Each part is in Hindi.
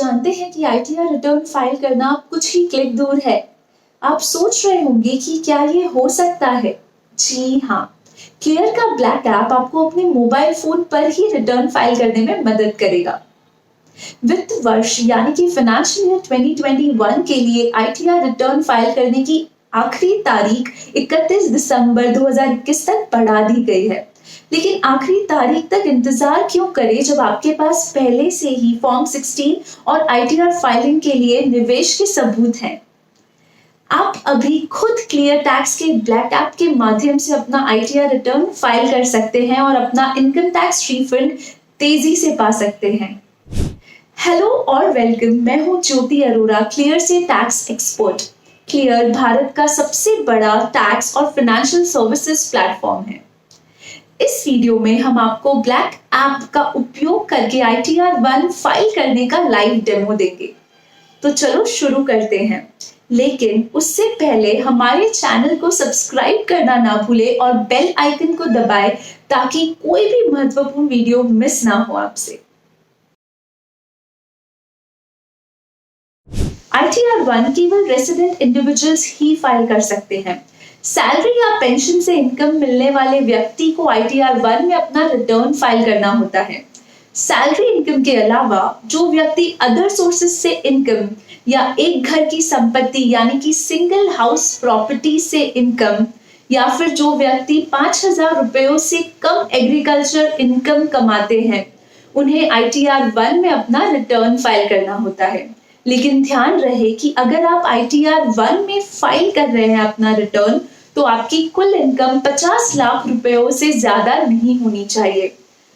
जानते हैं कि आईटीआर रिटर्न फाइल करना कुछ ही क्लिक दूर है। आप सोच रहे होंगे कि क्या ये हो सकता है? जी हाँ, क्लियर का ब्लैक ऐप आपको अपने मोबाइल फोन पर ही रिटर्न फाइल करने में मदद करेगा। वित्त वर्ष यानी कि फाइनेंशियल ईयर 2021 के लिए आईटीआर रिटर्न फाइल करने की आखिरी तारीख 31 दिसंबर 2021 तक बढ़ा दी गई है। लेकिन आखिरी तारीख तक इंतजार क्यों करें जब आपके पास पहले से ही फॉर्म 16 और आईटीआर फाइलिंग के लिए निवेश के सबूत हैं। आप अभी खुद क्लियर टैक्स के ब्लैक ऐप के माध्यम से अपना आईटीआर रिटर्न फाइल कर सकते हैं और अपना इनकम टैक्स रिफंड तेजी से पा सकते हैं। हेलो और वेलकम, मैं हूं ज्योति अरोरा, क्लियर से टैक्स एक्सपर्ट। क्लियर भारत का सबसे बड़ा टैक्स और फाइनेंशियल सर्विसेज प्लेटफॉर्म है। इस वीडियो में हम आपको ब्लैक ऐप का उपयोग करके आईटीआर 1 फाइल करने का लाइव डेमो देंगे। तो चलो शुरू करते हैं, लेकिन उससे पहले हमारे चैनल को सब्सक्राइब करना ना भूलें और बेल आइकन को दबाएं ताकि कोई भी महत्वपूर्ण वीडियो मिस ना हो आपसे। आईटीआर 1 केवल रेसिडेंट इंडिविजुअल्स ही फाइल कर सकते हैं। सैलरी या पेंशन से इनकम मिलने वाले व्यक्ति को आईटीआर 1 में अपना रिटर्न फाइल करना होता है। सैलरी इनकम के अलावा जो व्यक्ति अदर सोर्सेज से इनकम या एक घर की संपत्ति यानी कि सिंगल हाउस प्रॉपर्टी से इनकम या फिर जो व्यक्ति 5,000 रुपयों से कम एग्रीकल्चर इनकम कमाते हैं, उन्हें आईटीआर 1 में अपना रिटर्न फाइल करना होता है। लेकिन ध्यान रहे कि अगर आप आईटीआर 1 में फाइल कर रहे हैं अपना रिटर्न, तो आपकी कुल इनकम 50 लाख रुपयों से ज्यादा नहीं होनी चाहिए।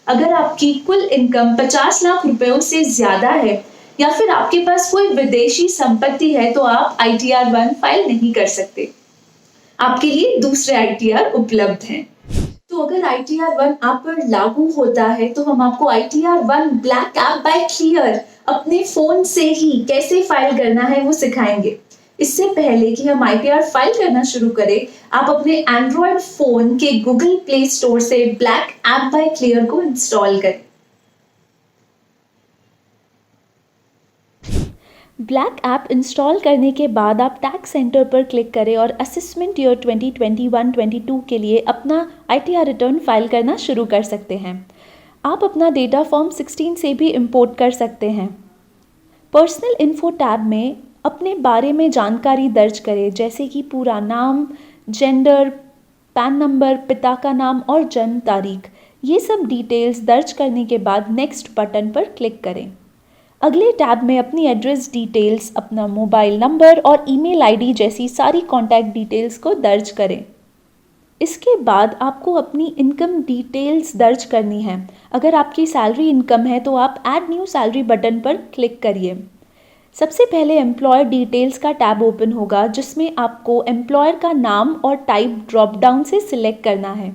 अगर आपकी कुल इनकम 50 लाख रुपयों से ज्यादा है या फिर आपके पास कोई विदेशी संपत्ति है, तो आप आईटीआर 1 फाइल नहीं कर सकते। आपके लिए दूसरे आईटीआर उपलब्ध हैं। तो अगर आईटीआर 1 आप पर लागू होता है, तो हम आपको ITR 1 black app by clear अपने फोन से ही कैसे फाइल करना है वो सिखाएंगे। इससे पहले कि हम आईटीआर फाइल करना शुरू करें, आप अपने एंड्रॉयड फोन के गूगल प्ले स्टोर से ब्लैक ऐप बाय क्लियर को इंस्टॉल करें। ब्लैक ऐप इंस्टॉल करने के बाद आप टैक्स सेंटर पर क्लिक करें और असेसमेंट ईयर 2021-22 के लिए अपना आईटीआर रिटर्न फाइल करना शुरू कर सकते हैं। आप अपना डेटा फॉर्म 16 से भी इंपोर्ट कर सकते हैं। पर्सनल इन्फो टैब में अपने बारे में जानकारी दर्ज करें, जैसे कि पूरा नाम, जेंडर, पैन नंबर, पिता का नाम और जन्म तारीख। ये सब डिटेल्स दर्ज करने के बाद नेक्स्ट बटन पर क्लिक करें। अगले टैब में अपनी एड्रेस डिटेल्स, अपना मोबाइल नंबर और ईमेल आईडी जैसी सारी कॉन्टैक्ट डिटेल्स को दर्ज करें। इसके बाद आपको अपनी इनकम डिटेल्स दर्ज करनी है। अगर आपकी सैलरी इनकम है तो आप ऐड न्यू सैलरी बटन पर क्लिक करिए। सबसे पहले एम्प्लॉयर डिटेल्स का टैब ओपन होगा, जिसमें आपको एम्प्लॉयर का नाम और टाइप ड्रॉप डाउन से सिलेक्ट करना है।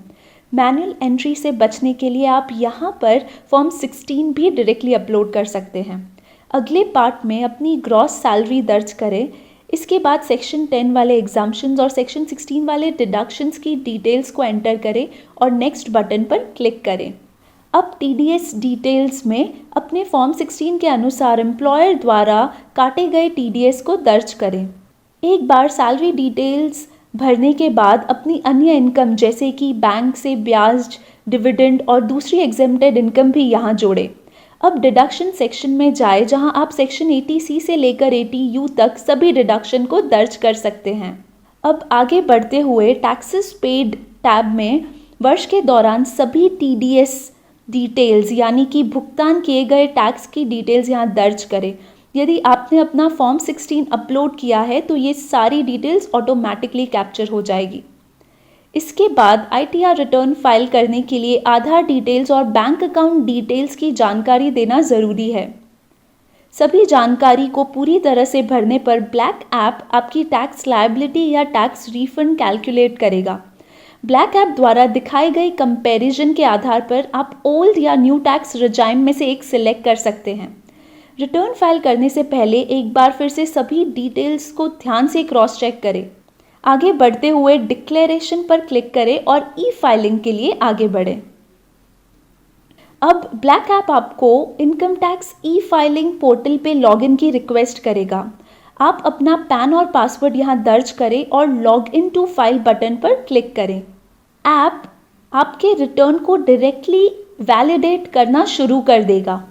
मैनुअल एंट्री से बचने के लिए आप यहाँ पर फॉर्म 16 भी डायरेक्टली अपलोड कर सकते हैं। अगले पार्ट में अपनी ग्रॉस सैलरी दर्ज करें। इसके बाद सेक्शन 10 वाले एग्जाम्पशंस और सेक्शन 16 वाले डिडक्शंस की डिटेल्स को एंटर करें और नेक्स्ट बटन पर क्लिक करें। अब टीडीएस डिटेल्स में अपने फॉर्म 16 के अनुसार एम्प्लॉयर द्वारा काटे गए टीडीएस को दर्ज करें। एक बार सैलरी डिटेल्स भरने के बाद अपनी अन्य इनकम जैसे कि बैंक से ब्याज, डिविडेंड और दूसरी एग्जेम्प्टेड इनकम भी यहाँ जोड़ें। अब डिडक्शन सेक्शन में जाए, जहां आप सेक्शन 80C से लेकर 80U तक सभी डिडक्शन को दर्ज कर सकते हैं। अब आगे बढ़ते हुए टैक्सेस पेड टैब में वर्ष के दौरान सभी टीडीएस डिटेल्स यानी कि भुगतान किए गए टैक्स की डिटेल्स यहाँ दर्ज करें। यदि आपने अपना फॉर्म 16 अपलोड किया है तो ये सारी डिटेल्स ऑटोमेटिकली कैप्चर हो जाएगी। इसके बाद आईटीआर रिटर्न फाइल करने के लिए आधार डिटेल्स और बैंक अकाउंट डिटेल्स की जानकारी देना ज़रूरी है। सभी जानकारी को पूरी तरह से भरने पर ब्लैक ऐप आपकी टैक्स लायबिलिटी या टैक्स रिफंड कैलकुलेट करेगा। ब्लैक ऐप द्वारा दिखाई गई कंपैरिजन के आधार पर आप ओल्ड या न्यू टैक्स रजाइम में से एक सिलेक्ट कर सकते हैं। रिटर्न फाइल करने से पहले एक बार फिर से सभी डिटेल्स को ध्यान से क्रॉस चेक करें। आगे बढ़ते हुए डिक्लेरेशन पर क्लिक करें और ई फाइलिंग के लिए आगे बढ़ें। अब ब्लैक ऐप आपको income tax e filing portal पे लॉगिन की रिक्वेस्ट करेगा। आप अपना पैन और पासवर्ड यहाँ दर्ज करें और log in to file button पर क्लिक करें। ऐप आपके रिटर्न को डायरेक्टली वैलिडेट करना शुरू कर देगा।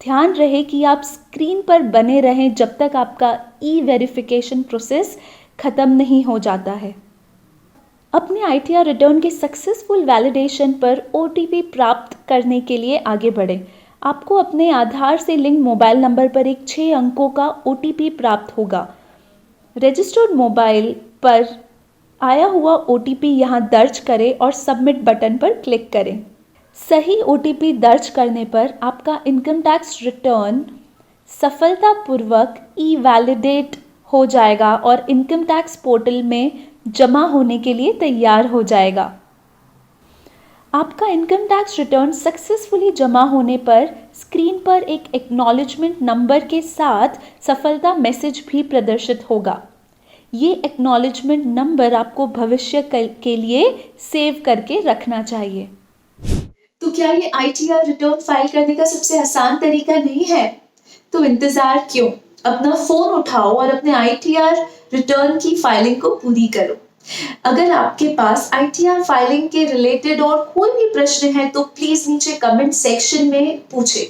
ध्यान रहे कि आप स्क्रीन पर बने रहें जब तक आपका ई वेरिफिकेशन प्रोसेस ख़त्म नहीं हो जाता है। अपने ITR रिटर्न के सक्सेसफुल वैलिडेशन पर OTP प्राप्त करने के लिए आगे बढ़ें। आपको अपने आधार से लिंक मोबाइल नंबर पर एक 6 अंकों का OTP प्राप्त होगा। रजिस्टर्ड मोबाइल पर आया हुआ OTP यहाँ दर्ज करें और सबमिट बटन पर क्लिक करें। सही OTP दर्ज करने पर आपका इनकम टैक्स रिटर्न सफलतापूर्वक ई वैलिडेट हो जाएगा और इनकम टैक्स पोर्टल में जमा होने के लिए तैयार हो जाएगा। आपका इनकम टैक्स रिटर्न सक्सेसफुली जमा होने पर स्क्रीन पर एक एक्नॉलेजमेंट नंबर के साथ सफलता मैसेज भी प्रदर्शित होगा। ये एक्नॉलेजमेंट नंबर आपको भविष्य के लिए सेव करके रखना चाहिए। तो क्या ये ITR रिटर्न फाइल करने का सबसे आसान तरीका नहीं है? तो इंतजार क्यों? अपना फोन उठाओ और अपने ITR रिटर्न की फाइलिंग को पूरी करो। अगर आपके पास ITR फाइलिंग के रिलेटेड और कोई भी प्रश्न है तो प्लीज नीचे कमेंट सेक्शन में पूछें।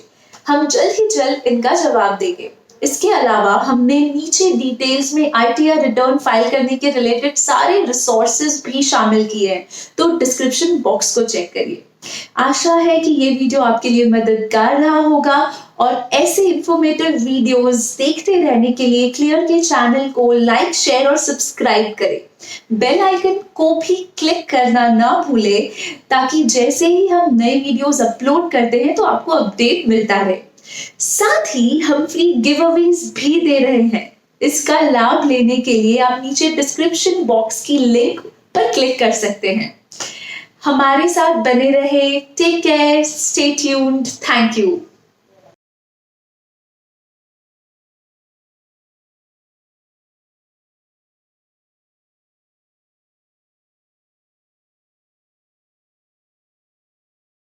हम जल्द ही जल्द इनका जवाब देंगे। इसके अलावा हमने नीचे डिटेल्स में ITR रिटर्न फाइल करने के रिलेटेड सारे रिसोर्सेज भी शामिल किए हैं, तो डिस्क्रिप्शन बॉक्स को चेक करिए। आशा है कि ये वीडियो आपके लिए मददगार रहा होगा और ऐसे इंफॉर्मेटिव वीडियोस देखते रहने के लिए क्लियर के चैनल को लाइक, शेयर और सब्सक्राइब करें। बेल आइकन को भी क्लिक करना ना भूलें ताकि जैसे ही हम नए वीडियोस अपलोड करते हैं तो आपको अपडेट मिलता रहे। साथ ही हम फ्री गिव अवेज भी दे रहे हैं। इसका लाभ लेने के लिए आप नीचे डिस्क्रिप्शन बॉक्स की लिंक पर क्लिक कर सकते हैं। हमारे साथ बने रहे। Take care, stay tuned, thank you.